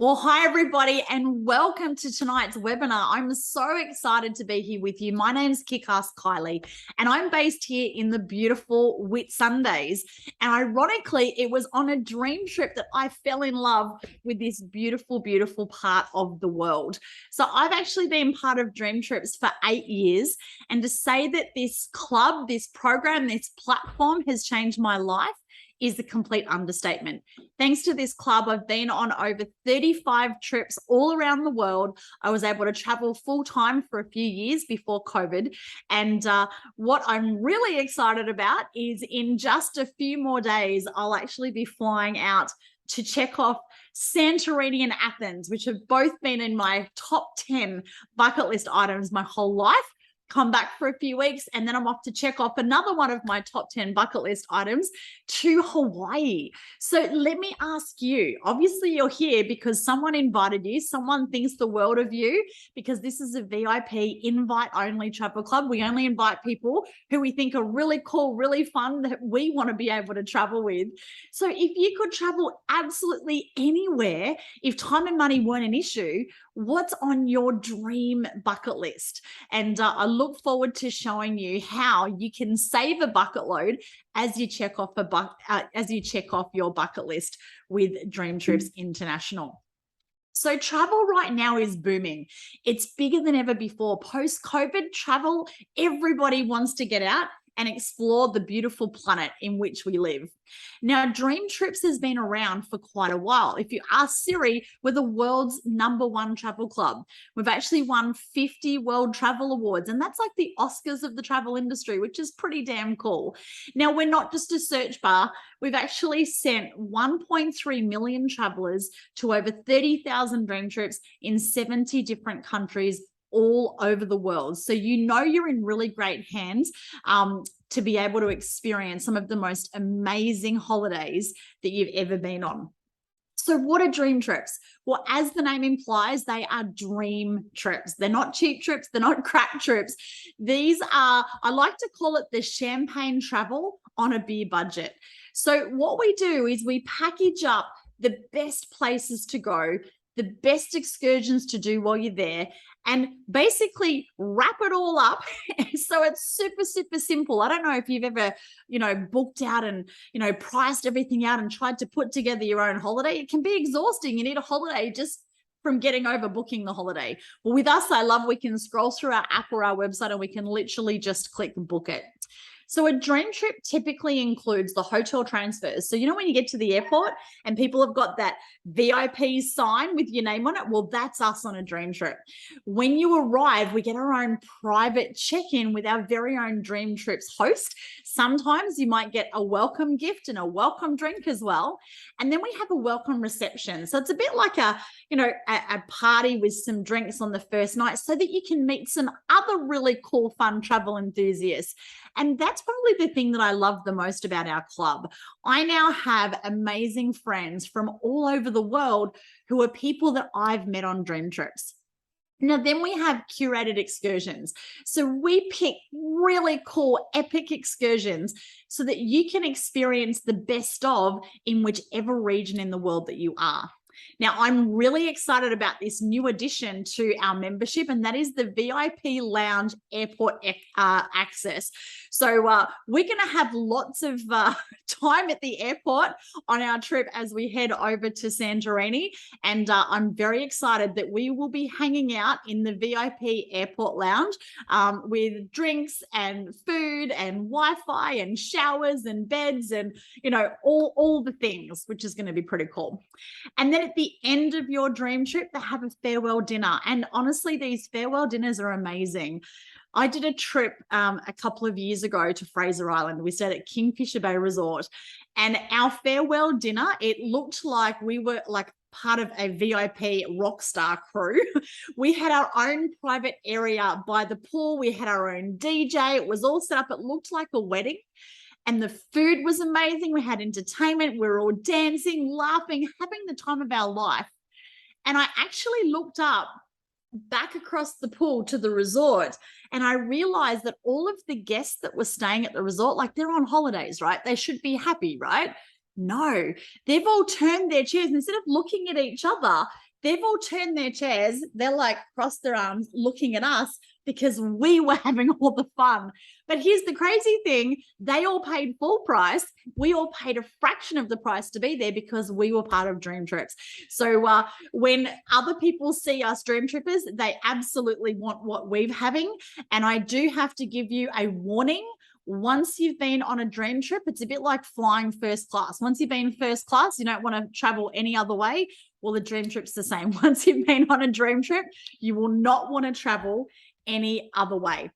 Well, hi, everybody, and welcome to tonight's webinar. I'm so excited to be here with you. My name's Kick-Ass Kylie, and I'm based here in the beautiful Whitsundays. And ironically, it was on a dream trip that I fell in love with this beautiful, beautiful part of the world. So I've actually been part of DreamTrips for 8 years. And to say that this club, this program, this platform has changed my life is a complete understatement. Thanks to this club, I've been on over 35 trips all around the world. I was able to travel full time for a few years before COVID. And what I'm really excited about is in just a few more days, I'll actually be flying out to check off Santorini and Athens, which have both been in my top 10 bucket list items my whole life. Come back for a few weeks, and then I'm off to check off another one of my top 10 bucket list items to Hawaii. So let me ask you, obviously you're here because someone invited you, someone thinks the world of you, because this is a VIP invite only travel club. We only invite people who we think are really cool, really fun, that we want to be able to travel with. So if you could travel absolutely anywhere, if time and money weren't an issue, what's on your dream bucket list? And I look forward to showing you how you can save a bucket load as you check off your bucket list with DreamTrips International. So travel right now is booming. It's bigger than ever before. Post-COVID travel, everybody wants to get out and explore the beautiful planet in which we live. Now, DreamTrips has been around for quite a while. If you ask Siri, we're the world's #1 travel club. We've actually won 50 World Travel Awards, and that's like the Oscars of the travel industry, which is pretty damn cool. Now, we're not just a search bar. We've actually sent 1.3 million travelers to over 30,000 dream trips in 70 different countries all over the world. So you know you're in really great hands to be able to experience some of the most amazing holidays that you've ever been on. So what are dream trips? Well, as the name implies, they are dream trips. They're not cheap trips. They're not crack trips. These are, I like to call it the champagne travel on a beer budget. So what we do is we package up the best places to go, the best excursions to do while you're there, and basically wrap it all up. So it's super, super simple. I don't know if you've ever, booked out and, priced everything out and tried to put together your own holiday. It can be exhausting. You need a holiday just from getting over booking the holiday. Well, with us, I love we can scroll through our app or our website and we can literally just click book it. So a dream trip typically includes the hotel transfers. So when you get to the airport and people have got that VIP sign with your name on it, well, that's us on a dream trip. When you arrive, we get our own private check-in with our very own Dream Trips host. Sometimes you might get a welcome gift and a welcome drink as well. And then we have a welcome reception. So it's a bit like a party with some drinks on the first night so that you can meet some other really cool, fun travel enthusiasts. And that's probably the thing that I love the most about our club. I now have amazing friends from all over the world who are people that I've met on dream trips. Now, then we have curated excursions. So we pick really cool, epic excursions so that you can experience the best of in whichever region in the world that you are. Now, I'm really excited about this new addition to our membership, and that is the VIP Lounge Airport access. So we're going to have lots of time at the airport on our trip as we head over to Santorini, and I'm very excited that we will be hanging out in the VIP Airport Lounge with drinks and food and Wi-Fi and showers and beds and, all the things, which is going to be pretty cool. And then at the end of your dream trip, they have a farewell dinner. And honestly, these farewell dinners are amazing. I did a trip a couple of years ago to Fraser Island. We stayed at Kingfisher Bay Resort, and our farewell dinner, it looked like we were like part of a VIP rock star crew. We had our own private area by the pool. We had our own DJ. It was all set up. It looked like a wedding. And the food was amazing. We had entertainment. We were all dancing, laughing, having the time of our life. And I actually looked up back across the pool to the resort, and I realized that all of the guests that were staying at the resort, like they're on holidays, right? They should be happy, right? No, they've all turned their chairs. Instead of looking at each other, they've all turned their chairs. They're like crossed their arms looking at us because we were having all the fun. But here's the crazy thing. They all paid full price. We all paid a fraction of the price to be there because we were part of DreamTrips. So when other people see us DreamTrippers, they absolutely want what we're having. And I do have to give you a warning. Once you've been on a dream trip, it's a bit like flying first class. Once you've been first class, you don't want to travel any other way. Well, the dream trip's the same. Once you've been on a dream trip, you will not want to travel any other way.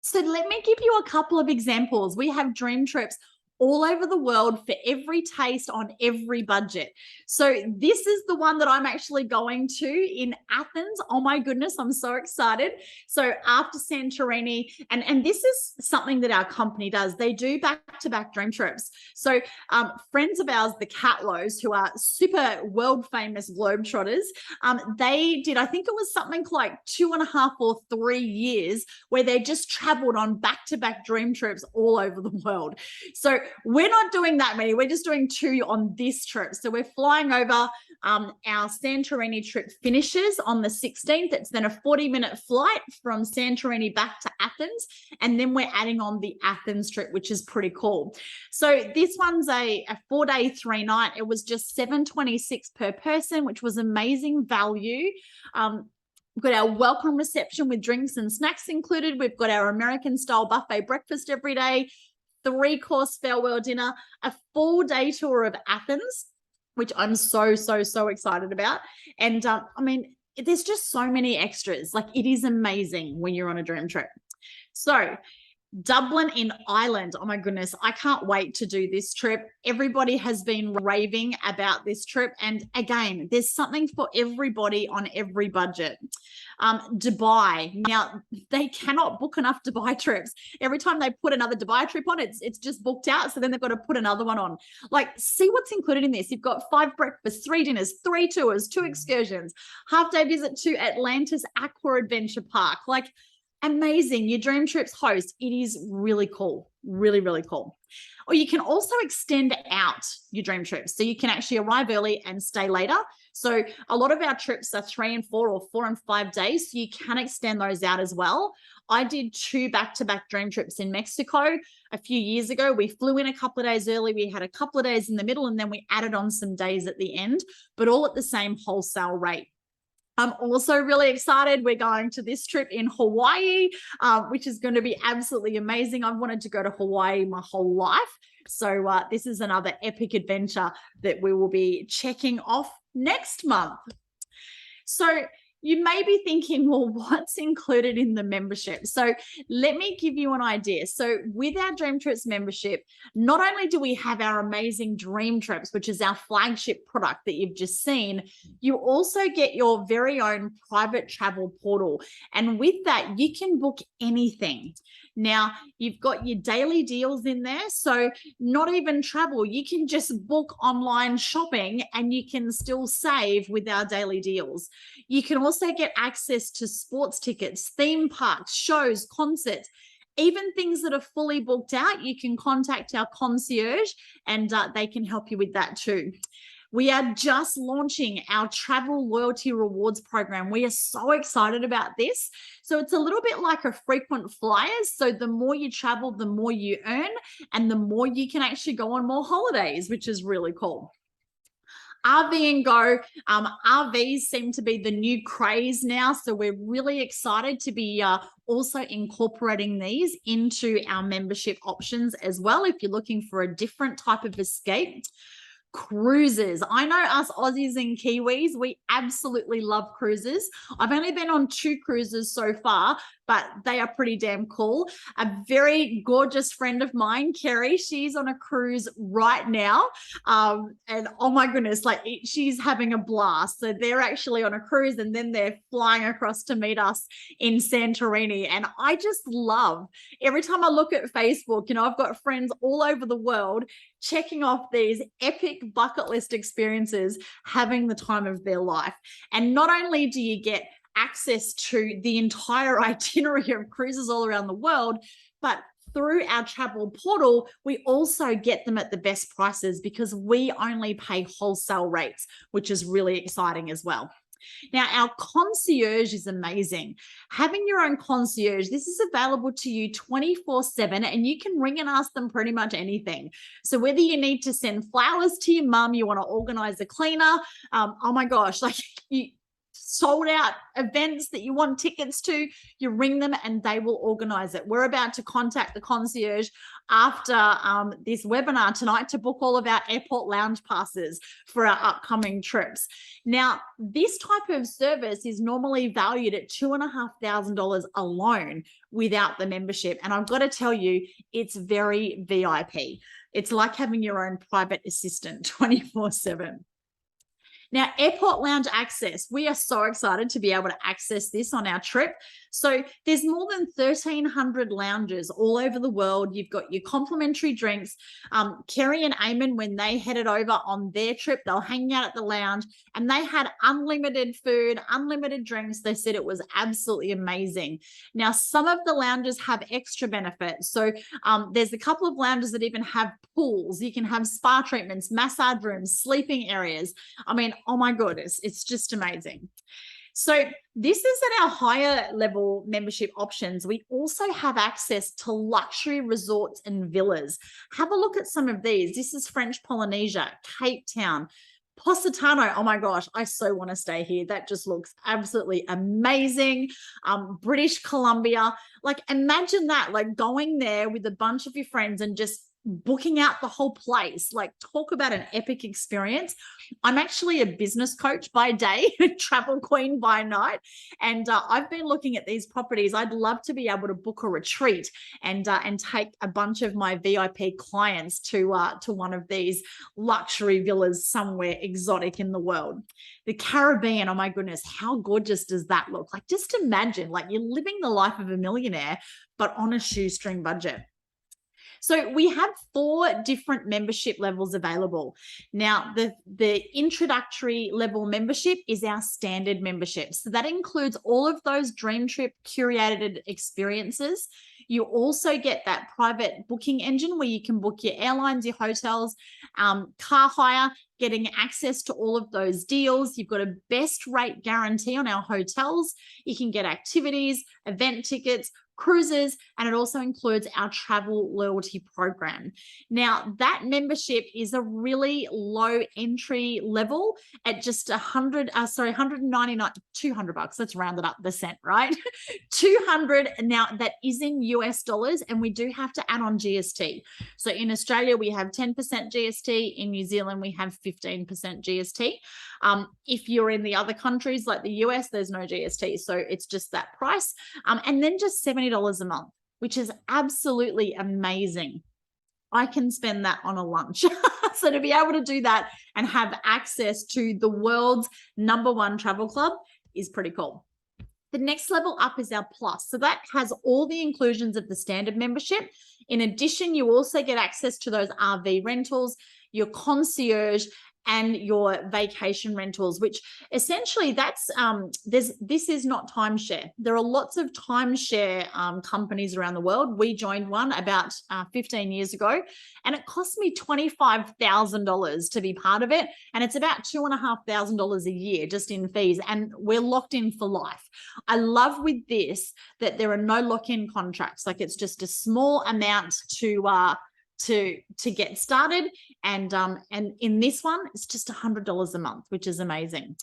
So let me give you a couple of examples. We have dream trips all over the world for every taste on every budget. So this is the one that I'm actually going to in Athens. Oh my goodness, I'm so excited. So after Santorini, and this is something that our company does. They do back-to-back dream trips. So friends of ours, the Catlows, who are super world famous globetrotters, they did, I think it was something like 2.5 or 3 years where they just traveled on back-to-back dream trips all over the world. So we're not doing that many. We're just doing 2 on this trip. So we're flying over. Our Santorini trip finishes on the 16th. It's then a 40-minute flight from Santorini back to Athens. And then we're adding on the Athens trip, which is pretty cool. So this one's a 4-day, 3-night. It was just $726 per person, which was amazing value. We've got our welcome reception with drinks and snacks included. We've got our American style buffet breakfast every day, 3-course farewell dinner, a full day tour of Athens, which I'm so excited about. And I mean, there's just so many extras. Like, it is amazing when you're on a dream trip. So Dublin in Ireland. Oh my goodness, I can't wait to do this trip. Everybody has been raving about this trip. And again, there's something for everybody on every budget. Dubai. Now, they cannot book enough Dubai trips. Every time they put another Dubai trip on, it's just booked out. So then they've got to put another one on. Like, see what's included in this. You've got 5 breakfasts, 3 dinners, 3 tours, 2 excursions, half-day visit to Atlantis Aqua Adventure Park. Like, amazing. Your dream trips host. It is really cool. Really cool. Or you can also extend out your dream trips. So you can actually arrive early and stay later. So a lot of our trips are 3 and 4 or 4 and 5 days. So you can extend those out as well. I did 2 back-to-back dream trips in Mexico a few years ago. We flew in a couple of days early. We had a couple of days in the middle, and then we added on some days at the end, but all at the same wholesale rate. I'm also really excited. We're going to this trip in Hawaii, which is going to be absolutely amazing. I've wanted to go to Hawaii my whole life. So this is another epic adventure that we will be checking off next month. So you may be thinking, well, what's included in the membership? So let me give you an idea. So with our DreamTrips membership, not only do we have our amazing DreamTrips, which is our flagship product that you've just seen, you also get your very own private travel portal. And with that, you can book anything. Now, you've got your daily deals in there. So not even travel, you can just book online shopping and you can still save with our daily deals. You can also get access to sports tickets, theme parks, shows, concerts, even things that are fully booked out. You can contact our concierge and they can help you with that too. We are just launching our travel loyalty rewards program. We are so excited about this. So it's a little bit like a frequent flyers. So the more you travel, the more you earn, and the more you can actually go on more holidays, which is really cool. RV and Go. RVs seem to be the new craze now. So we're really excited to be also incorporating these into our membership options as well, if you're looking for a different type of escape. Cruises. I know us Aussies and Kiwis, we absolutely love cruises. I've only been on 2 cruises so far, but they are pretty damn cool. A very gorgeous friend of mine, Kerry, she's on a cruise right now. And oh my goodness, like she's having a blast. So they're actually on a cruise and then they're flying across to meet us in Santorini. And I just love, every time I look at Facebook, you know, I've got friends all over the world checking off these epic bucket list experiences, having the time of their life. And not only do you get access to the entire itinerary of cruises all around the world, but through our travel portal, we also get them at the best prices because we only pay wholesale rates, which is really exciting as well. Now, our concierge is amazing. Having your own concierge, this is available to you 24/7, and you can ring and ask them pretty much anything. So whether you need to send flowers to your mum, you want to organize a cleaner, oh my gosh, like you sold out events that you want tickets to, you ring them and they will organize it. We're about to contact the concierge after this webinar tonight to book all of our airport lounge passes for our upcoming trips. Now, this type of service is normally valued at $2,500 alone without the membership. And I've got to tell you, it's very VIP. It's like having your own private assistant 24/7. Now, airport lounge access, we are so excited to be able to access this on our trip. So there's more than 1,300 lounges all over the world. You've got your complimentary drinks. Kerry and Eamon, when they headed over on their trip, they'll hang out at the lounge and they had unlimited food, unlimited drinks. They said it was absolutely amazing. Now, some of the lounges have extra benefits. So there's a couple of lounges that even have pools. You can have spa treatments, massage rooms, sleeping areas. I mean, oh my goodness, it's just amazing. So this is at our higher level membership options. We also have access to luxury resorts and villas. Have a look at some of these. This is French Polynesia, Cape Town, Positano. Oh my gosh, I so want to stay here. That just looks absolutely amazing. British Columbia. Like imagine that, like going there with a bunch of your friends and just booking out the whole place. Like talk about an epic experience. I'm actually a business coach by day, travel queen by night. And I've been looking at these properties. I'd love to be able to book a retreat and take a bunch of my VIP clients to one of these luxury villas somewhere exotic in the world. The Caribbean, oh my goodness, how gorgeous does that look? Like just imagine, like you're living the life of a millionaire, but on a shoestring budget. So we have 4 different membership levels available. Now, the introductory level membership is our standard membership. So that includes all of those DreamTrip curated experiences. You also get that private booking engine where you can book your airlines, your hotels, car hire, getting access to all of those deals. You've got a best rate guarantee on our hotels. You can get activities, event tickets, cruises, and it also includes our travel loyalty program. Now, that membership is a really low entry level at just $199, $200. Let's round it up the cent, right? 200. Now, that is in US dollars, and we do have to add on GST. So in Australia, we have 10% GST. In New Zealand, we have 15% GST. If you're in the other countries like the US, there's no GST. So it's just that price. And then just $70 a month, which is absolutely amazing. I can spend that on a lunch. So to be able to do that and have access to the world's #1 travel club is pretty cool. The next level up is our plus. So that has all the inclusions of the standard membership. In addition, you also get access to those RV rentals, your concierge, and your vacation rentals, which essentially that's this is not timeshare. There are lots of timeshare companies around the world. We joined one about 15 years ago, and it cost me $25,000 to be part of it, and it's about $2,500 a year just in fees, and we're locked in for life. I love with this that there are no lock-in contracts. Like it's just a small amount to get started, and in this one it's just $100 a month, which is amazing.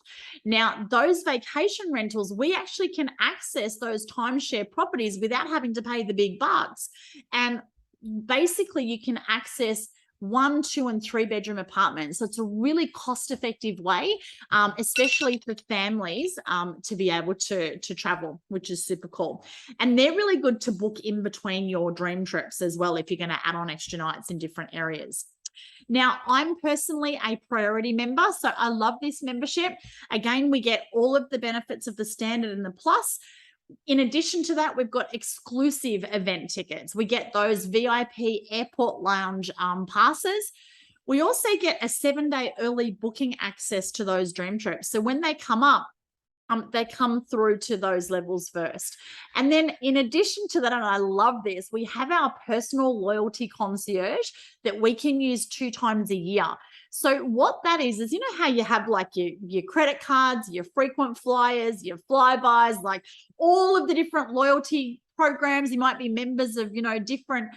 Now, those vacation rentals, we actually can access those timeshare properties without having to pay the big bucks, and basically you can access 1, 2, and 3 bedroom apartments. So it's a really cost-effective way, especially for families, to be able to travel, which is super cool. And they're really good to book in between your dream trips as well if you're going to add on extra nights in different areas. Now, I'm personally a priority member, so I love this membership. Again, we get all of the benefits of the standard and the plus. In addition to that, we've got exclusive event tickets. We get those VIP airport lounge passes. We also get a 7-day early booking access to those dream trips. So when they come up, they come through to those levels first. And then in addition to that, and I love this, we have our personal loyalty concierge that we can use 2 times a year. So what that is you know how you have like your credit cards, your frequent flyers, your flybys, like all of the different loyalty programs. You might be members of, you know, different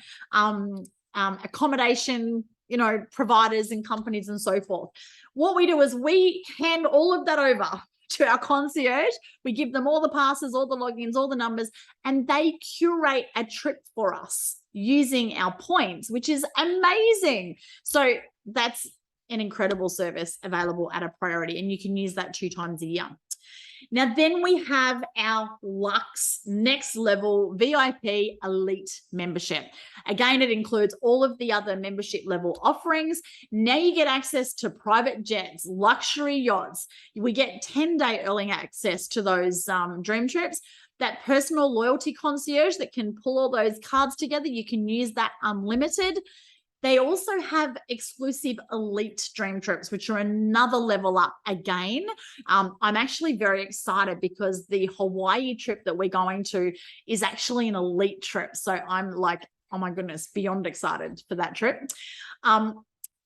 accommodation, you know, providers and companies and so forth. What we do is we hand all of that over to our concierge. We give them all the passes, all the logins, all the numbers, and they curate a trip for us using our points, which is amazing. So that's an incredible service available at a priority, and you can use that 2 times a year. Now, then we have our Luxe Next Level VIP Elite membership. Again, it includes all of the other membership level offerings. Now you get access to private jets, luxury yachts. We get 10-day early access to those dream trips. That personal loyalty concierge that can pull all those cards together, you can use that unlimited. They also have exclusive elite dream trips, which are another level up again. I'm actually very excited because the Hawaii trip that we're going to is actually an elite trip. So I'm like, oh my goodness, beyond excited for that trip.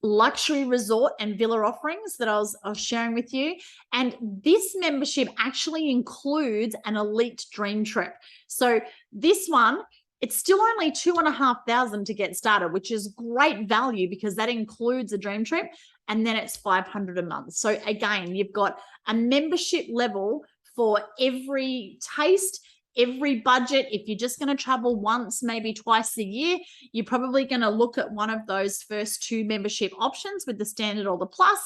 Luxury resort and villa offerings that I was sharing with you. And this membership actually includes an elite dream trip. So this one, it's still only $2,500 to get started, which is great value because that includes a dream trip, and then it's $500 a month. So again, you've got a membership level for every taste, every budget. If you're just going to travel once, maybe twice a year, you're probably going to look at one of those first 2 membership options with the standard or the plus.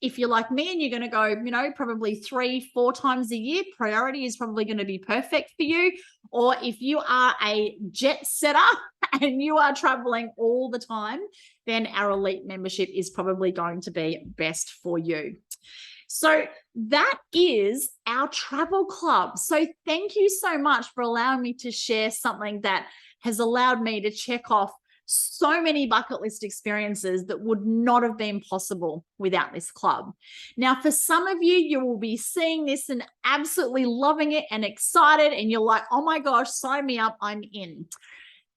If you're like me and you're going to go, you know, probably 3-4 times a year, priority is probably going to be perfect for you. Or if you are a jet setter and you are traveling all the time, then our elite membership is probably going to be best for you. So that is our travel club. So thank you so much for allowing me to share something that has allowed me to check off so many bucket list experiences that would not have been possible without this club. Now, for some of you, you will be seeing this and absolutely loving it and excited, and you're like, oh my gosh, sign me up, I'm in.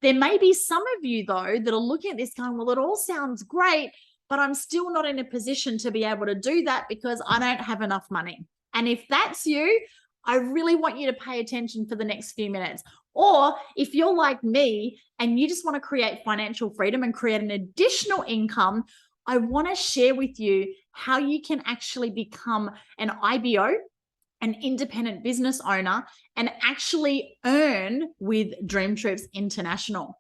There may be some of you, though, that are looking at this going, well, it all sounds great, but I'm still not in a position to be able to do that because I don't have enough money. And if that's you, I really want you to pay attention for the next few minutes. Or if you're like me and you just want to create financial freedom and create an additional income, I want to share with you how you can actually become an IBO, an independent business owner, and actually earn with DreamTrips International.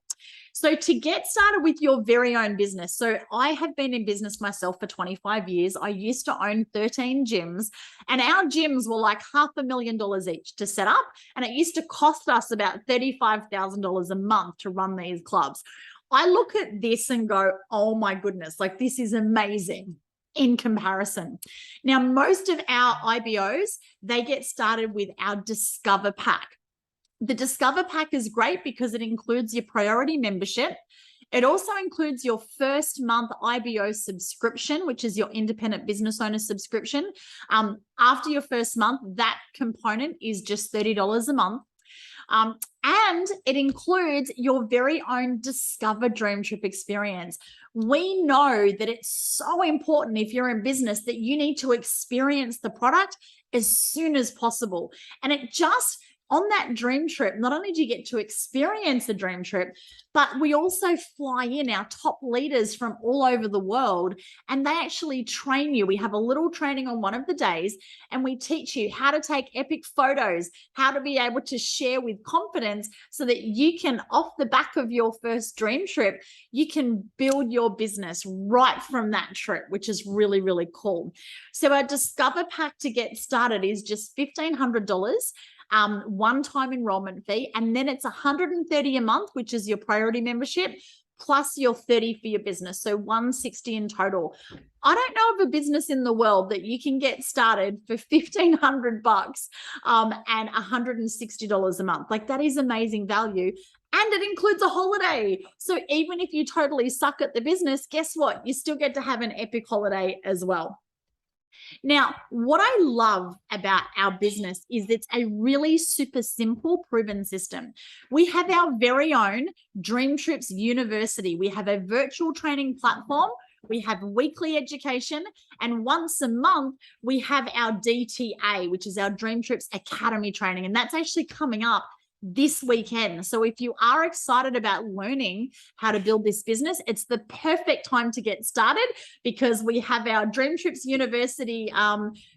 So to get started with your very own business, so I have been in business myself for 25 years. I used to own 13 gyms, and our gyms were like $500,000 each to set up. And it used to cost us about $35,000 a month to run these clubs. I look at this and go, oh my goodness, like this is amazing in comparison. Now, most of our IBOs, they get started with our Discover Pack. The Discover Pack is great because it includes your priority membership. It also includes your first month IBO subscription, which is your independent business owner subscription. After your first month, that component is just $30 a month. And it includes your very own Discover Dream Trip experience. We know that it's so important if you're in business that you need to experience the product as soon as possible. And it just, on that dream trip, not only do you get to experience the dream trip, but we also fly in our top leaders from all over the world, and they actually train you. We have a little training on one of the days, and we teach you how to take epic photos, how to be able to share with confidence so that you can, off the back of your first dream trip, you can build your business right from that trip, which is really, really cool. So our Discover Pack to get started is just $1,500. One-time enrollment fee, and then it's $130 a month, which is your priority membership, plus your $30 for your business, so $160 in total. I don't know of a business in the world that you can get started for $1,500 and $160 a month. Like, that is amazing value, and it includes a holiday. So even if you totally suck at the business, guess what? You still get to have an epic holiday as well. Now, what I love about our business is it's a really super simple, proven system. We have our very own DreamTrips University. We have a virtual training platform We have weekly education, and once a month, we have our DTA, which is our DreamTrips Academy training. And that's actually coming up this weekend. So if you are excited about learning how to build this business, it's the perfect time to get started, because we have our DreamTrips University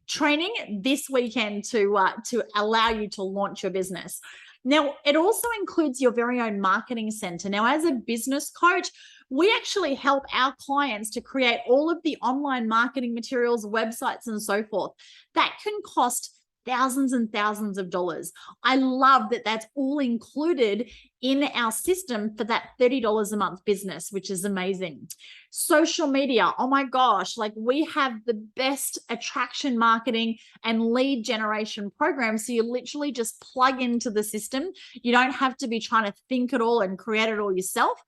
training this weekend to allow you to launch your business. Now, it also includes your very own marketing center. Now, as a business coach, we actually help our clients to create all of the online marketing materials, websites, and so forth. That can cost thousands and thousands of dollars. I love that that's all included in our system for that $30 a month business, which is amazing. Social media, oh my gosh, like we have the best attraction marketing and lead generation program. So you literally just plug into the system. You don't have to be trying to think it all and create it all yourself.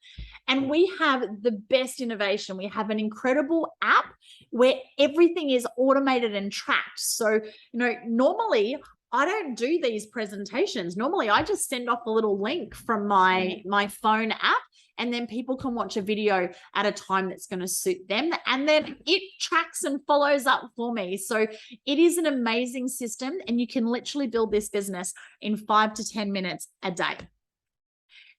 And we have the best innovation. We have an incredible app where everything is automated and tracked. So, normally I don't do these presentations. Normally I just send off a little link from my phone app, and then people can watch a video at a time that's going to suit them. And then it tracks and follows up for me. So it is an amazing system, and you can literally build this business in 5 to 10 minutes a day.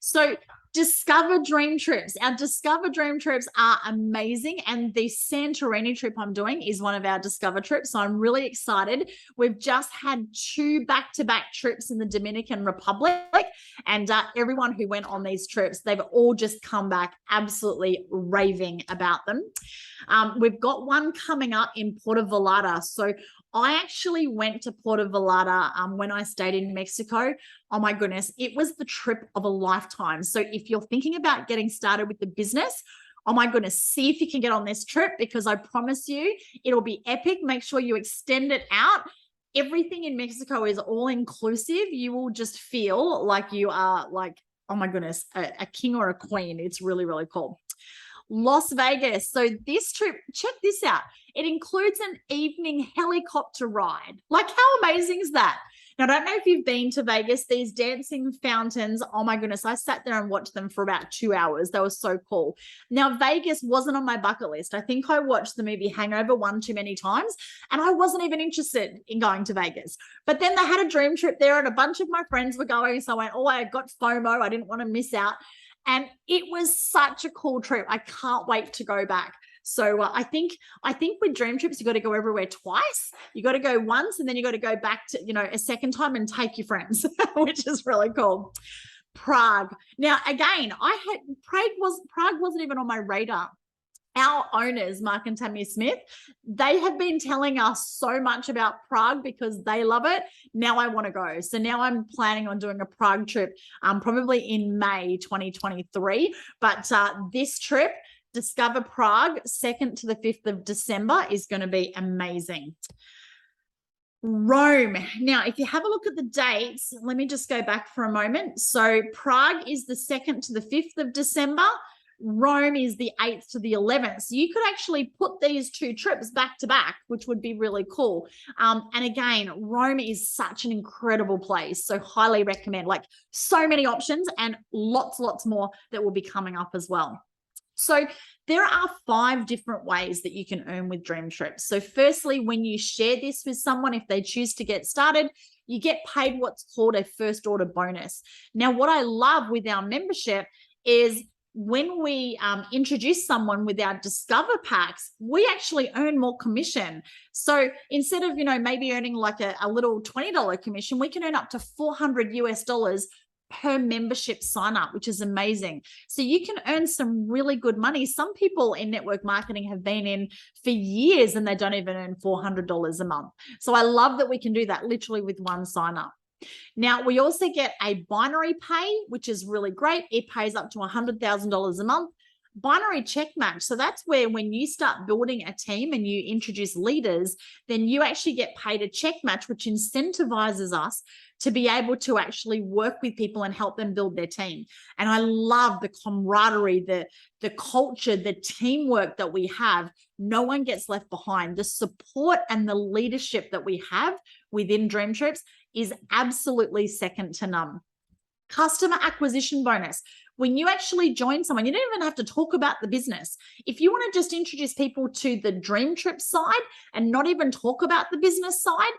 So Discover Dream Trips. Our Discover Dream Trips are amazing, and the Santorini trip I'm doing is one of our Discover trips, so I'm really excited. We've just had 2 back-to-back trips in the Dominican Republic, and everyone who went on these trips, they've all just come back absolutely raving about them. We've got one coming up in Puerto Vallarta. So I actually went to Puerto Vallarta when I stayed in Mexico. Oh my goodness, it was the trip of a lifetime. So if you're thinking about getting started with the business, oh my goodness, see if you can get on this trip, because I promise you it'll be epic. Make sure you extend it out. Everything in Mexico is all inclusive. You will just feel like you are like, oh my goodness, a king or a queen. It's really, really cool. Las Vegas. So this trip, check this out. It includes an evening helicopter ride. Like, how amazing is that? Now, I don't know if you've been to Vegas, these dancing fountains. Oh my goodness. I sat there and watched them for about 2 hours. They were so cool. Now, Vegas wasn't on my bucket list. I think I watched the movie Hangover one too many times, and I wasn't even interested in going to Vegas. But then they had a dream trip there, and a bunch of my friends were going. So I went, oh, I got FOMO. I didn't want to miss out. And it was such a cool trip. I can't wait to go back. So I think with dream trips, you got to go everywhere twice. You got to go once, and then you got to go back to, a second time and take your friends, which is really cool. Prague. Now, again, Prague wasn't even on my radar. Our owners, Mark and Tammy Smith, they have been telling us so much about Prague because they love it. Now I want to go. So now I'm planning on doing a Prague trip, probably in May 2023. But this trip, Discover Prague, 2nd to the 5th of December, is going to be amazing. Rome. Now, if you have a look at the dates, let me just go back for a moment. So Prague is the 2nd to the 5th of December. Rome is the 8th to the 11th. So you could actually put these 2 trips back to back, which would be really cool. And again, Rome is such an incredible place. So highly recommend, like, so many options, and lots more that will be coming up as well. So there are 5 different ways that you can earn with Dream Trips. So firstly, when you share this with someone, if they choose to get started, you get paid what's called a first order bonus. Now, what I love with our membership is when we introduce someone with our Discover packs, we actually earn more commission. So instead of, maybe earning like a little $20 commission, we can earn up to $400 US per membership sign up, which is amazing. So you can earn some really good money. Some people in network marketing have been in for years and they don't even earn $400 a month. So I love that we can do that literally with one sign up. Now, we also get a binary pay, which is really great. It pays up to $100,000 a month. Binary check match. So that's where when you start building a team and you introduce leaders, then you actually get paid a check match, which incentivizes us to be able to actually work with people and help them build their team. And I love the camaraderie, the culture, the teamwork that we have. No one gets left behind. The support and the leadership that we have within Dream Trips is absolutely second to none. Customer acquisition bonus. when you actually join someone, you don't even have to talk about the business. If you want to just introduce people to the DreamTrips side and not even talk about the business side,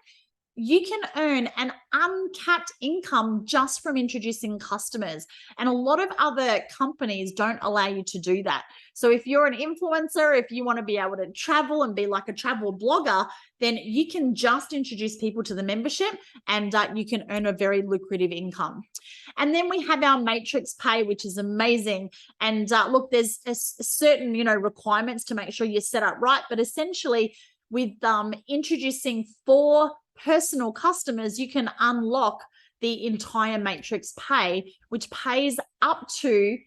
you can earn an uncapped income just from introducing customers. And a lot of other companies don't allow you to do that. So if you're an influencer, if you want to be able to travel and be like a travel blogger, then you can just introduce people to the membership and you can earn a very lucrative income. And then we have our matrix pay, which is amazing. And look, there's a certain, requirements to make sure you're set up right. But essentially with introducing 4 personal customers, you can unlock the entire matrix pay, which pays up to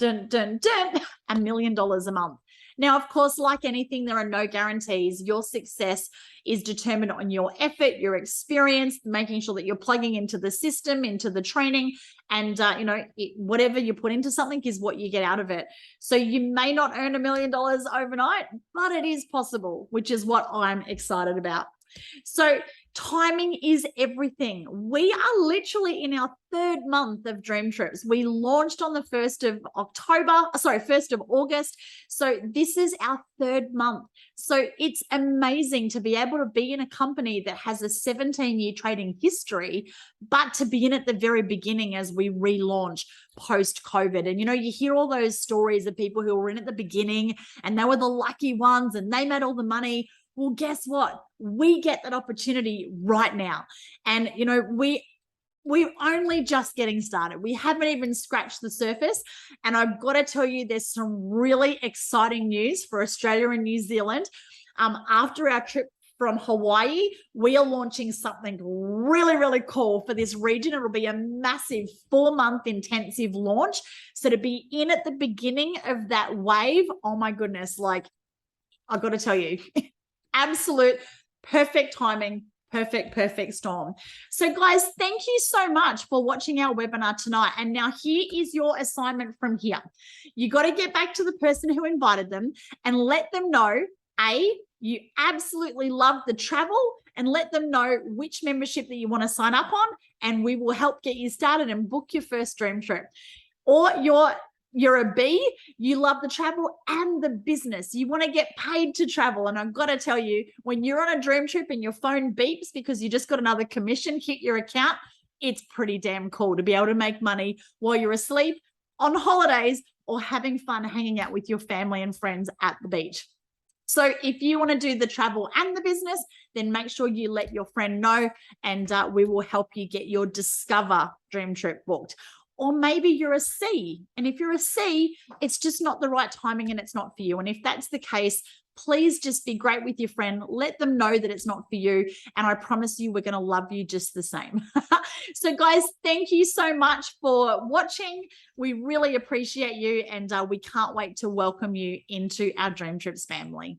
$1 million a month. Now, of course, like anything, there are no guarantees. Your success is determined on your effort, your experience, making sure that you're plugging into the system, into the training, and whatever you put into something is what you get out of it. So you may not earn $1 million overnight, but it is possible, which is what I'm excited about. So timing is everything. We are literally in our 3rd month of DreamTrips. We launched on the 1st of August. So this is our 3rd month. So it's amazing to be able to be in a company that has a 17-year trading history, but to be in at the very beginning as we relaunch post-COVID. And, you hear all those stories of people who were in at the beginning and they were the lucky ones and they made all the money. Well, guess what? We get that opportunity right now. And, we're only just getting started. We haven't even scratched the surface. And I've got to tell you, there's some really exciting news for Australia and New Zealand. After our trip from Hawaii, we are launching something really, really cool for this region. It'll be a massive 4-month intensive launch. So to be in at the beginning of that wave, oh my goodness, I've got to tell you, absolute perfect timing, perfect storm. So guys, thank you so much for watching our webinar tonight. And now here is your assignment from here. You got to get back to the person who invited them and let them know, you absolutely love the travel, and let them know which membership that you want to sign up on, and we will help get you started and book your first dream trip. Or you're a B, you love the travel and the business. You want to get paid to travel. And I've got to tell you, when you're on a dream trip and your phone beeps because you just got another commission hit your account, it's pretty damn cool to be able to make money while you're asleep, on holidays, or having fun hanging out with your family and friends at the beach. So if you want to do the travel and the business, then make sure you let your friend know, and we will help you get your Discover dream trip booked. Or maybe you're a C. And if you're a C, it's just not the right timing and it's not for you. And if that's the case, please just be great with your friend. Let them know that it's not for you. And I promise you, we're going to love you just the same. So guys, thank you so much for watching. We really appreciate you. And we can't wait to welcome you into our DreamTrips family.